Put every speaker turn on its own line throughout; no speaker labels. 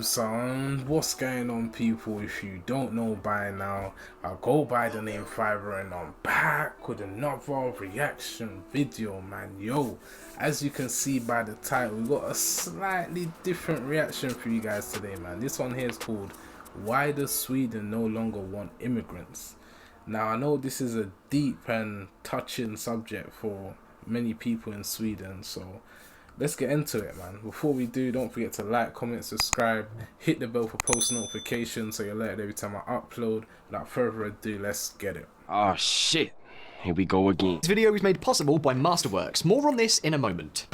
Son, what's going on, people? If you don't know by now, I go by the name FIBRE and I'm back with another reaction video, man. Yo, as you can see by the title, we got a slightly different reaction for you guys today, man. This one here is called Why Does Sweden No Longer Want Immigrants? Now, I know this is a deep and touching subject for many people in Sweden, so let's get into it, man. Before we do, don't forget to like, comment, subscribe, hit the bell for post notifications so you're alerted every time I upload. Without further ado, let's get it.
Oh shit, here we go again.
This video is made possible by Masterworks. More on this in a moment.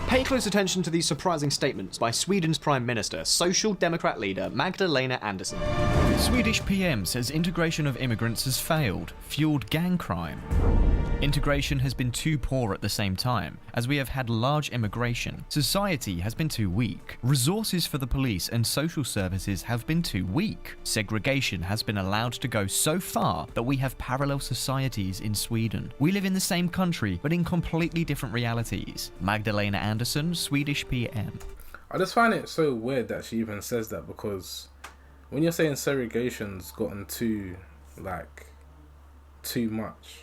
Pay close attention to these surprising statements by Sweden's Prime Minister, Social Democrat leader Magdalena Andersson.
Swedish PM says integration of immigrants has failed, fueled gang crime. Integration has been too poor at the same time, as we have had large immigration. Society has been too weak. Resources for the police and social services have been too weak. Segregation has been allowed to go so far that we have parallel societies in Sweden. We live in the same country, but in completely different realities. Magdalena Andersson, Swedish PM.
I just find it so weird that she even says that, because when you're saying segregation's gotten too much,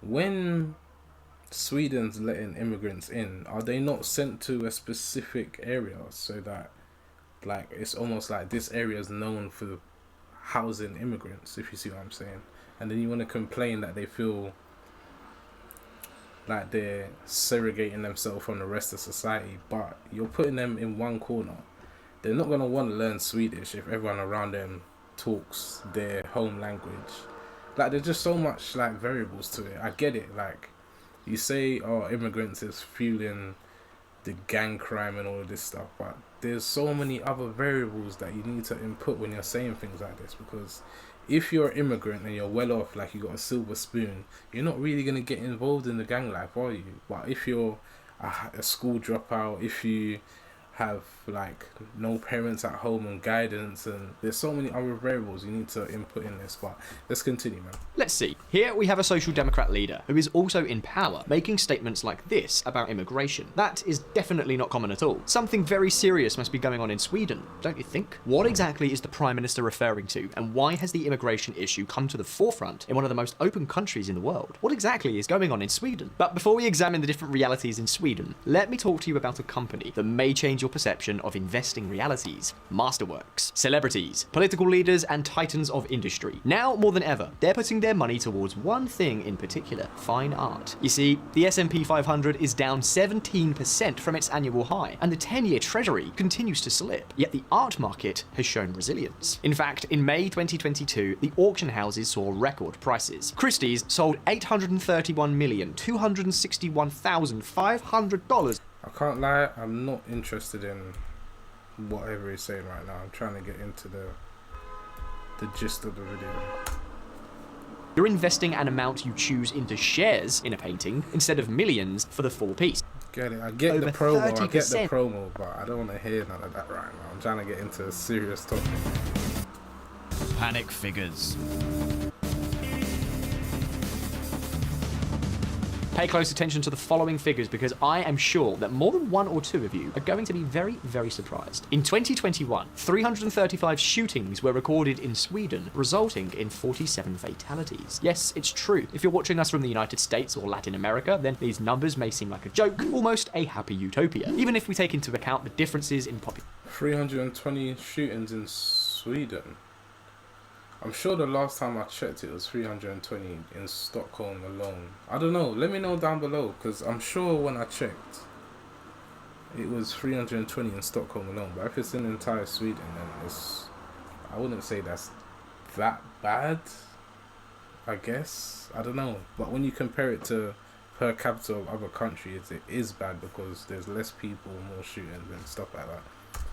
when Sweden's letting immigrants in, are they not sent to a specific area so that it's almost like this area is known for housing immigrants, if you see what I'm saying? And then you want to complain that they feel like they're segregating themselves from the rest of society, but you're putting them in one corner. They're not going to want to learn Swedish if everyone around them talks their home language. There's just so much variables to it. I get it. You say, oh, immigrants is fueling the gang crime and all of this stuff, but there's so many other variables that you need to input when you're saying things like this. Because if you're an immigrant and you're well off, you got a silver spoon, you're not really going to get involved in the gang life, are you? But if you're a school dropout, if you have no parents at home and guidance, and there's so many other variables you need to input in this. But let's continue, man.
Let's see. Here we have a Social Democrat leader who is also in power, making statements like this about immigration. That is definitely not common at all. Something very serious must be going on in Sweden, don't you think? What exactly is the Prime Minister referring to, and why has the immigration issue come to the forefront in one of the most open countries in the world? What exactly is going on in Sweden? But before we examine the different realities in Sweden, let me talk to you about a company that may change your perception of investing realities. Masterworks. Celebrities, political leaders, and titans of industry. Now more than ever, they're putting their money towards one thing in particular: fine art. You see, the S&P 500 is down 17% from its annual high, and the 10-year treasury continues to slip. Yet the art market has shown resilience. In fact, in May 2022, the auction houses saw record prices. Christie's sold $831,261,500.
I can't lie, I'm not interested in whatever he's saying right now. I'm trying to get into the gist of the video.
You're investing an amount you choose into shares in a painting instead of millions for the full piece.
Get it, I get
Over
the promo,
30%.
I get the promo, but I don't want to hear none of that right now. I'm trying to get into a serious topic.
Panic figures.
Pay close attention to the following figures, because I am sure that more than one or two of you are going to be very, very surprised. In 2021, 335 shootings were recorded in Sweden, resulting in 47 fatalities. Yes, it's true. If you're watching us from the United States or Latin America, then these numbers may seem like a joke, almost a happy utopia, even if we take into account the differences in population.
320 shootings in Sweden. I'm sure the last time I checked it was 320 in Stockholm alone. I don't know, let me know down below, because I'm sure when I checked it was 320 in Stockholm alone. But if it's in entire Sweden, then I wouldn't say that's that bad, I guess. I don't know. But when you compare it to per capita of other countries, it is bad, because there's less people, more shootings and stuff like that.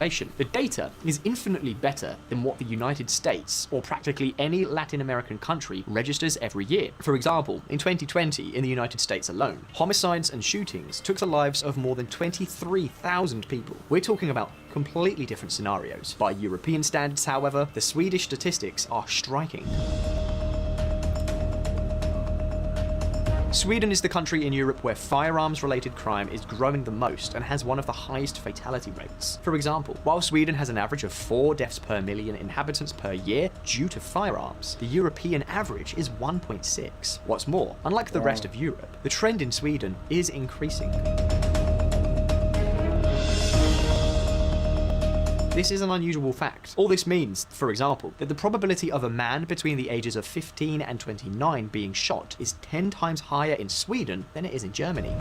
The data is infinitely better than what the United States or practically any Latin American country registers every year. For example, in 2020, in the United States alone, homicides and shootings took the lives of more than 23,000 people. We're talking about completely different scenarios. By European standards, however, the Swedish statistics are striking. Sweden is the country in Europe where firearms-related crime is growing the most and has one of the highest fatality rates. For example, while Sweden has an average of 4 deaths per million inhabitants per year due to firearms, the European average is 1.6. What's more, unlike the rest of Europe, the trend in Sweden is increasing. This is an unusual fact. All this means, for example, that the probability of a man between the ages of 15 and 29 being shot is 10 times higher in Sweden than it is in Germany.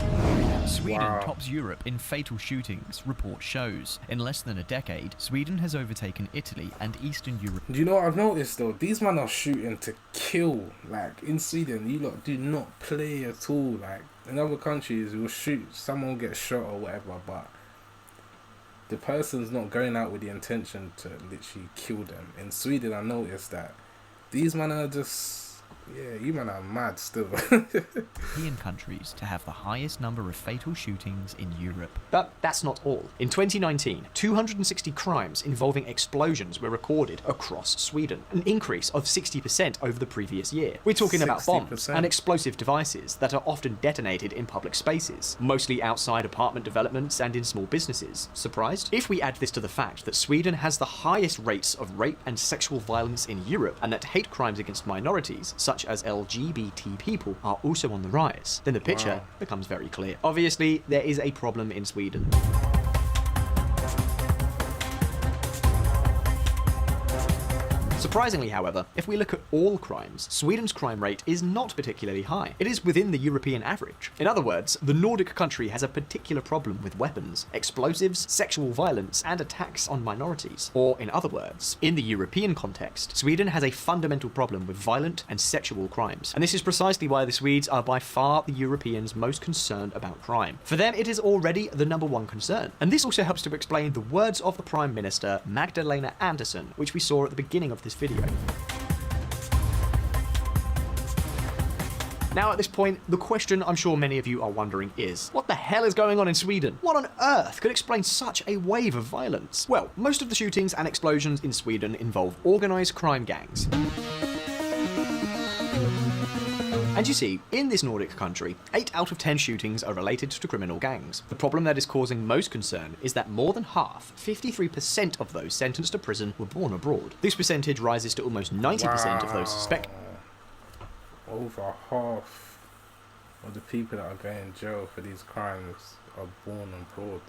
Sweden tops Europe in fatal shootings, report shows. In less than a decade, Sweden has overtaken Italy and Eastern Europe.
Do you know what I've noticed though? These men are shooting to kill. Like in Sweden, you lot do not play at all. Like in other countries, you'll shoot, someone will get shot or whatever, but the person's not going out with the intention to literally kill them. In Sweden, I noticed that these men are just, yeah, you men are mad still.
European countries to have the highest number of fatal shootings in Europe.
But that's not all. In 2019, 260 crimes involving explosions were recorded across Sweden, an increase of 60% over the previous year. We're talking about bombs
60%.
and explosive devices that are often detonated in public spaces, mostly outside apartment developments and in small businesses. Surprised? If we add this to the fact that Sweden has the highest rates of rape and sexual violence in Europe, and that hate crimes against minorities, such as LGBT people, are also on the rise, then the picture becomes very clear. Obviously, there is a problem in Sweden. Surprisingly, however, if we look at all crimes, Sweden's crime rate is not particularly high. It is within the European average. In other words, the Nordic country has a particular problem with weapons, explosives, sexual violence, and attacks on minorities. Or, in other words, in the European context, Sweden has a fundamental problem with violent and sexual crimes. And this is precisely why the Swedes are by far the Europeans most concerned about crime. For them, it is already the #1 concern. And this also helps to explain the words of the Prime Minister, Magdalena Andersson, which we saw at the beginning of this video. Now at this point, the question I'm sure many of you are wondering is, what the hell is going on in Sweden? What on earth could explain such a wave of violence? Well, most of the shootings and explosions in Sweden involve organised crime gangs. And you see, in this Nordic country, 8 out of 10 shootings are related to criminal gangs. The problem that is causing most concern is that more than half, 53% of those sentenced to prison were born abroad. This percentage rises to almost 90% of those suspected.
Over half of the people that are going in jail for these crimes are born abroad.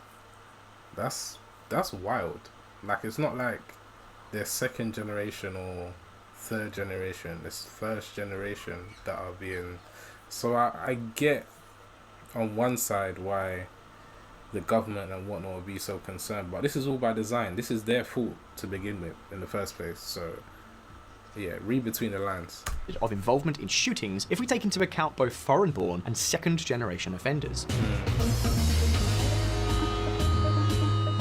That's wild. Like, it's not like they're second generation or third generation, it's first generation that are being. So I get on one side why the government and whatnot would be so concerned, but this is all by design. This is their fault to begin with in the first place. So yeah, read between the lines.
Of involvement in shootings if we take into account both foreign-born and second-generation offenders.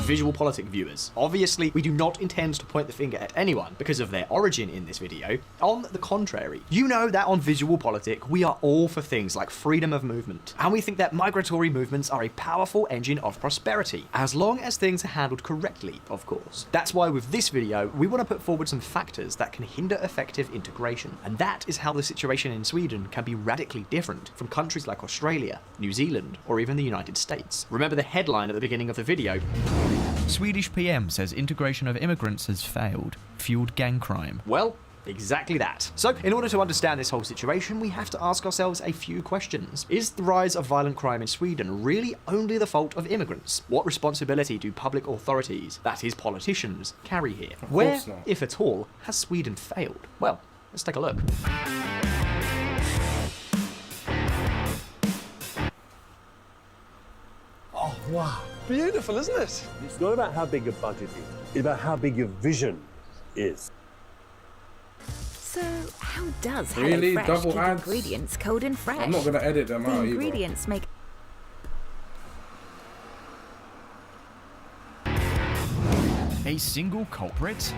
VisualPolitik viewers, obviously we do not intend to point the finger at anyone because of their origin in this video. On the contrary, you know that on VisualPolitik we are all for things like freedom of movement, and we think that migratory movements are a powerful engine of prosperity, as long as things are handled correctly, of course. That's why with this video we want to put forward some factors that can hinder effective integration, and that is how the situation in Sweden can be radically different from countries like Australia, New Zealand, or even the United States. Remember the headline at the beginning of the video?
Swedish PM says integration of immigrants has failed, fueled gang crime.
Well, exactly that. So, in order to understand this whole situation, we have to ask ourselves a few questions. Is the rise of violent crime in Sweden really only the fault of immigrants? What responsibility do public authorities, that is politicians, carry here? Where, if at all, has Sweden failed? Well, let's take a look.
Oh, wow. Beautiful, isn't it? It's not about how big your budget is. It's about how big your vision is.
So, how does
Really?
HelloFresh
Double
keep
ads?
ingredients cold and fresh?
I'm not going to edit them
The
out either.
ingredients make
A single culprit?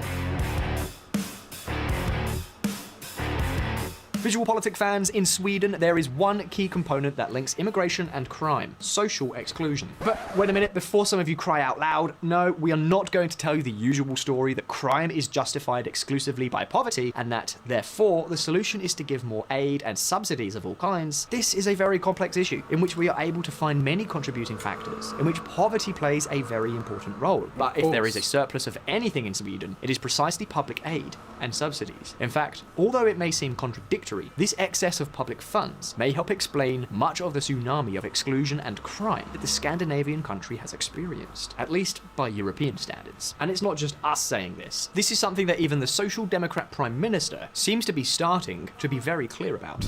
VisualPolitik fans, in Sweden, there is one key component that links immigration and crime: social exclusion. But wait a minute, before some of you cry out loud, no, we are not going to tell you the usual story that crime is justified exclusively by poverty and that, therefore, the solution is to give more aid and subsidies of all kinds. This is a very complex issue in which we are able to find many contributing factors, in which poverty plays a very important role. But if there is a surplus of anything in Sweden, it is precisely public aid and subsidies. In fact, although it may seem contradictory, this excess of public funds may help explain much of the tsunami of exclusion and crime that the Scandinavian country has experienced, at least by European standards. And it's not just us saying this. This is something that even the Social Democrat Prime Minister seems to be starting to be very clear about.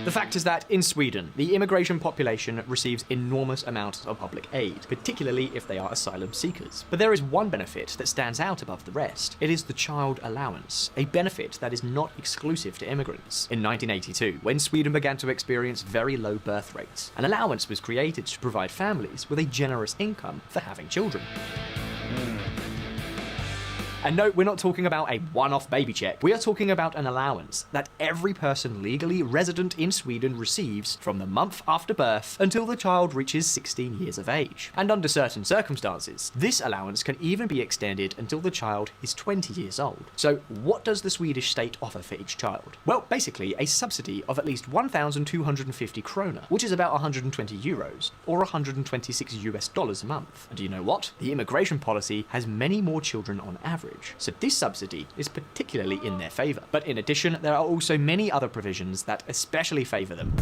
The fact is that, in Sweden, the immigration population receives enormous amounts of public aid, particularly if they are asylum seekers. But there is one benefit that stands out above the rest. It is the child allowance, a benefit that is not exclusive to immigrants. In 1982, when Sweden began to experience very low birth rates, an allowance was created to provide families with a generous income for having children. And no, we're not talking about a one-off baby check. We are talking about an allowance that every person legally resident in Sweden receives from the month after birth until the child reaches 16 years of age. And under certain circumstances, this allowance can even be extended until the child is 20 years old. So what does the Swedish state offer for each child? Well, basically a subsidy of at least 1,250 krona, which is about 120 euros, or 126 US dollars a month. And do you know what? The immigration policy has many more children on average. So this subsidy is particularly in their favour. But in addition, there are also many other provisions that especially favour them.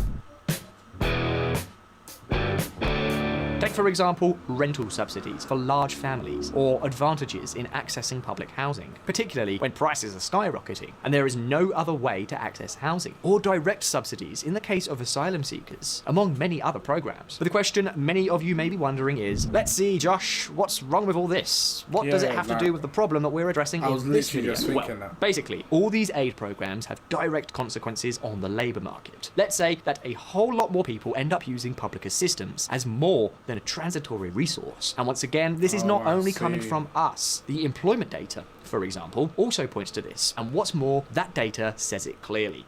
Take, for example, rental subsidies for large families, or advantages in accessing public housing, particularly when prices are skyrocketing and there is no other way to access housing, or direct subsidies in the case of asylum seekers, among many other programs. But the question many of you may be wondering is, let's see, Josh, what's wrong with all this? What does it have to do with the problem that we're addressing in this video? Well, basically, all these aid programs have direct consequences on the labour market. Let's say that a whole lot more people end up using public assistance as more than a transitory resource. And once again, this is not only coming from us. The employment data, for example, also points to this. And what's more, that data says it clearly.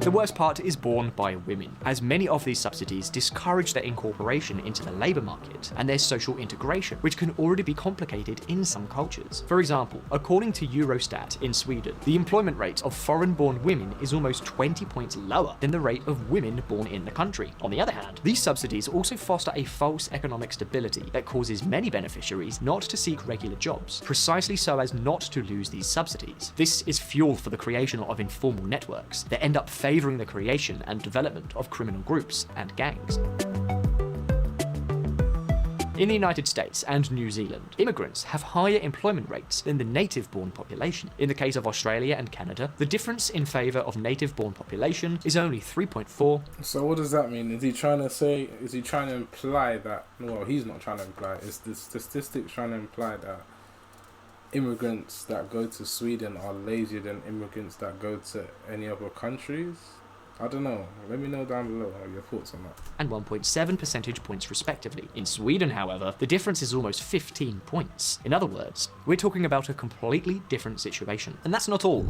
The worst part is borne by women, as many of these subsidies discourage their incorporation into the labour market and their social integration, which can already be complicated in some cultures. For example, according to Eurostat in Sweden, the employment rate of foreign-born women is almost 20 points lower than the rate of women born in the country. On the other hand, these subsidies also foster a false economic stability that causes many beneficiaries not to seek regular jobs, precisely so as not to lose these subsidies. This is fuel for the creation of informal networks that end up favouring the creation and development of criminal groups and gangs. In the United States and New Zealand, immigrants have higher employment rates than the native-born population. In the case of Australia and Canada, the difference in favour of native-born population is only 3.4.
So what does that mean? Is he trying to imply that, well, he's not trying to imply, is the statistics trying to imply that immigrants that go to Sweden are lazier than immigrants that go to any other countries? I don't know. Let me know down below your thoughts on that.
And 1.7 percentage points respectively. In Sweden, however, the difference is almost 15 points. In other words, we're talking about a completely different situation. And that's not all.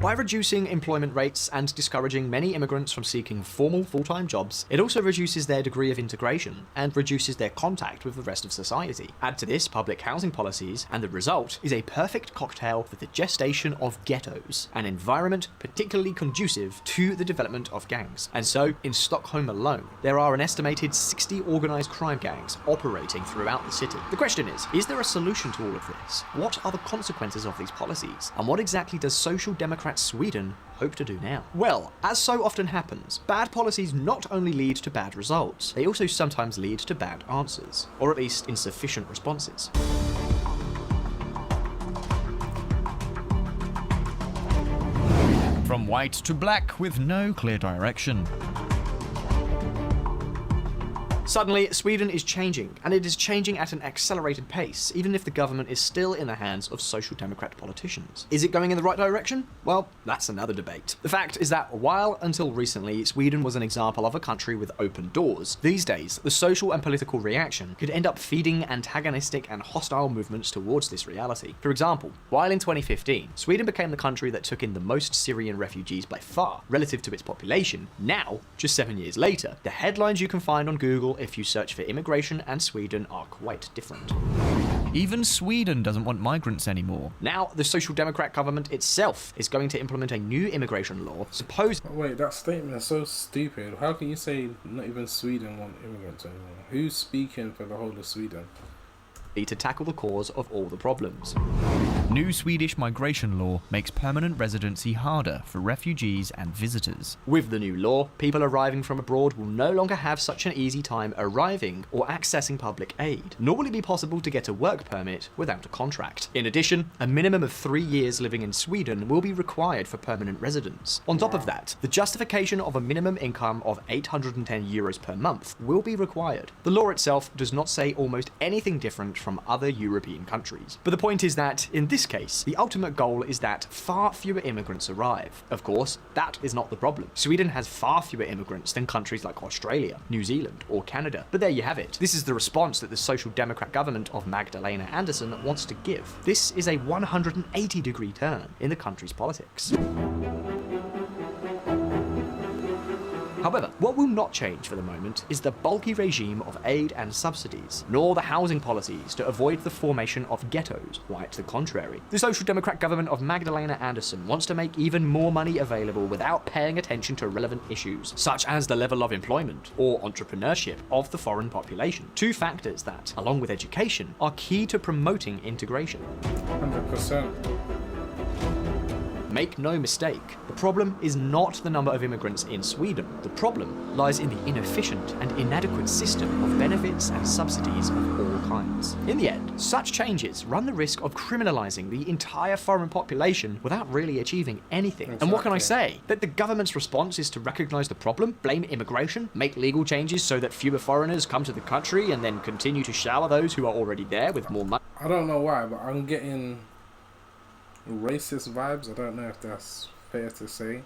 By reducing employment rates and discouraging many immigrants from seeking formal full-time jobs, it also reduces their degree of integration and reduces their contact with the rest of society. Add to this public housing policies, and the result is a perfect cocktail for the gestation of ghettos, an environment particularly conducive to the development of gangs. And so, in Stockholm alone, there are an estimated 60 organised crime gangs operating throughout the city. The question is there a solution to all of this? What are the consequences of these policies? And what exactly does Social Democrat Sweden hope to do now? Well, as so often happens, bad policies not only lead to bad results, they also sometimes lead to bad answers, or at least insufficient responses.
From white to black with no clear direction.
Suddenly, Sweden is changing, and it is changing at an accelerated pace, even if the government is still in the hands of social democrat politicians. Is it going in the right direction? Well, that's another debate. The fact is that while until recently Sweden was an example of a country with open doors, these days the social and political reaction could end up feeding antagonistic and hostile movements towards this reality. For example, while in 2015 Sweden became the country that took in the most Syrian refugees by far relative to its population, now, just 7 years later, the headlines you can find on Google if you search for immigration and Sweden are quite different.
Even Sweden doesn't want migrants anymore.
Now, the Social Democrat government itself is going to implement a new immigration law, supposed
Oh, wait, that statement is so stupid. How can you say not even Sweden want immigrants anymore? Who's speaking for the whole of Sweden?
to tackle the cause of all the problems.
New Swedish migration law makes permanent residency harder for refugees and visitors.
With the new law, people arriving from abroad will no longer have such an easy time arriving or accessing public aid, nor will it be possible to get a work permit without a contract. In addition, a minimum of 3 years living in Sweden will be required for permanent residence. On top of that, the justification of a minimum income of 810 euros per month will be required. The law itself does not say almost anything different from other European countries. But the point is that, in this case, the ultimate goal is that far fewer immigrants arrive. Of course, that is not the problem. Sweden has far fewer immigrants than countries like Australia, New Zealand, or Canada. But there you have it. This is the response that the Social Democrat government of Magdalena Andersson wants to give. This is a 180-degree turn in the country's politics. However, what will not change for the moment is the bulky regime of aid and subsidies, nor the housing policies to avoid the formation of ghettos, quite the contrary. The Social Democrat government of Magdalena Andersson wants to make even more money available without paying attention to relevant issues, such as the level of employment or entrepreneurship of the foreign population. Two factors that, along with education, are key to promoting integration.
100%.
Make no mistake, the problem is not the number of immigrants in Sweden. The problem lies in the inefficient and inadequate system of benefits and subsidies of all kinds. In the end, such changes run the risk of criminalizing the entire foreign population without really achieving anything.
Exactly.
And what can I say? That the government's response is to recognize the problem, blame immigration, make legal changes so that fewer foreigners come to the country, and then continue to shower those who are already there with more money.
I don't know why, but I'm getting racist vibes. I don't know if that's fair to say.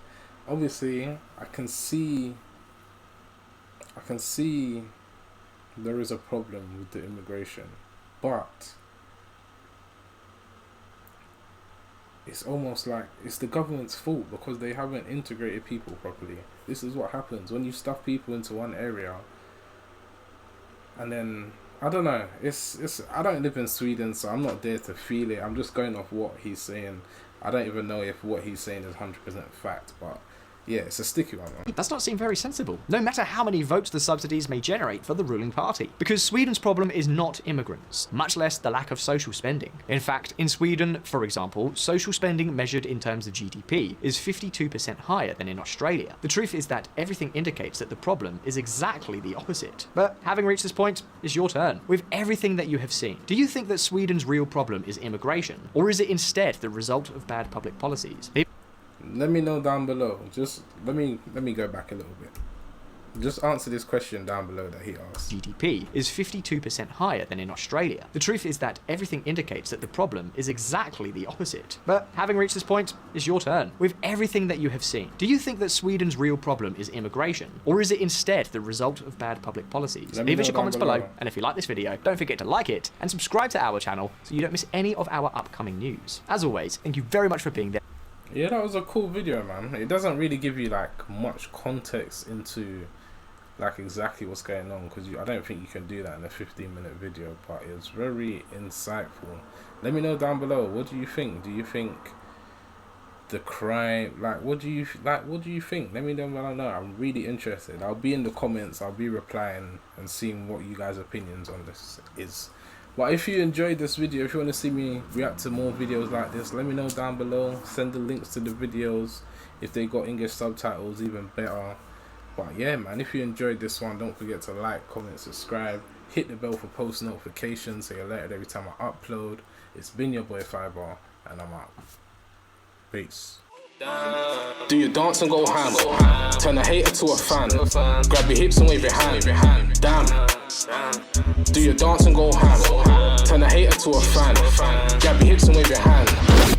Obviously, I can see there is a problem with the immigration, but it's almost like it's the government's fault because they haven't integrated people properly. This is what happens when you stuff people into one area, and then I don't know. It's. I don't live in Sweden, so I'm not there to feel it. I'm just going off what he's saying. I don't even know if what he's saying is 100% fact, but yeah, it's a sticky one, man.
Does not seem very sensible, no matter how many votes the subsidies may generate for the ruling party. Because Sweden's problem is not immigrants, much less the lack of social spending. In fact, in Sweden, for example, social spending measured in terms of GDP is 52% higher than in Australia. The truth is that everything indicates that the problem is exactly the opposite. But having reached this point, it's your turn. With everything that you have seen, do you think that Sweden's real problem is immigration, or is it instead the result of bad public policies?
Let me know down below. Just let me go back a little bit. Just answer this question down below that he asked.
GDP is 52% higher than in Australia. The truth is that everything indicates that the problem is exactly the opposite. But having reached this point, it's your turn. With everything that you have seen, do you think that Sweden's real problem is immigration, or is it instead the result of bad public policies? Leave us your comments below, and if you like this video, don't forget to like it and subscribe to our channel so you don't miss any of our upcoming news. As always, thank you very much for being there.
Yeah, that was a cool video, man. It doesn't really give you like much context into like exactly what's going on, because I don't think you can do that in a 15-minute video, but it was very insightful. Let me know down below, what do you think? Do you think the crime, what do you think? Let me know below. I'm really interested. I'll be in the comments, I'll be replying and seeing what you guys' opinions on this is. But if you enjoyed this video, if you want to see me react to more videos like this, let me know down below. Send the links to the videos. If they got English subtitles, even better. But yeah, man, if you enjoyed this one, don't forget to like, comment, subscribe. Hit the bell for post notifications so you're alerted every time I upload. It's been your boy Fibre, and I'm out. Peace. Do your dance and go ham. Turn a hater to a fan. Grab your hips and wave your hand. Damn. Do your dance and go ham. Turn a hater to a fan. Grab your hips and wave your hand.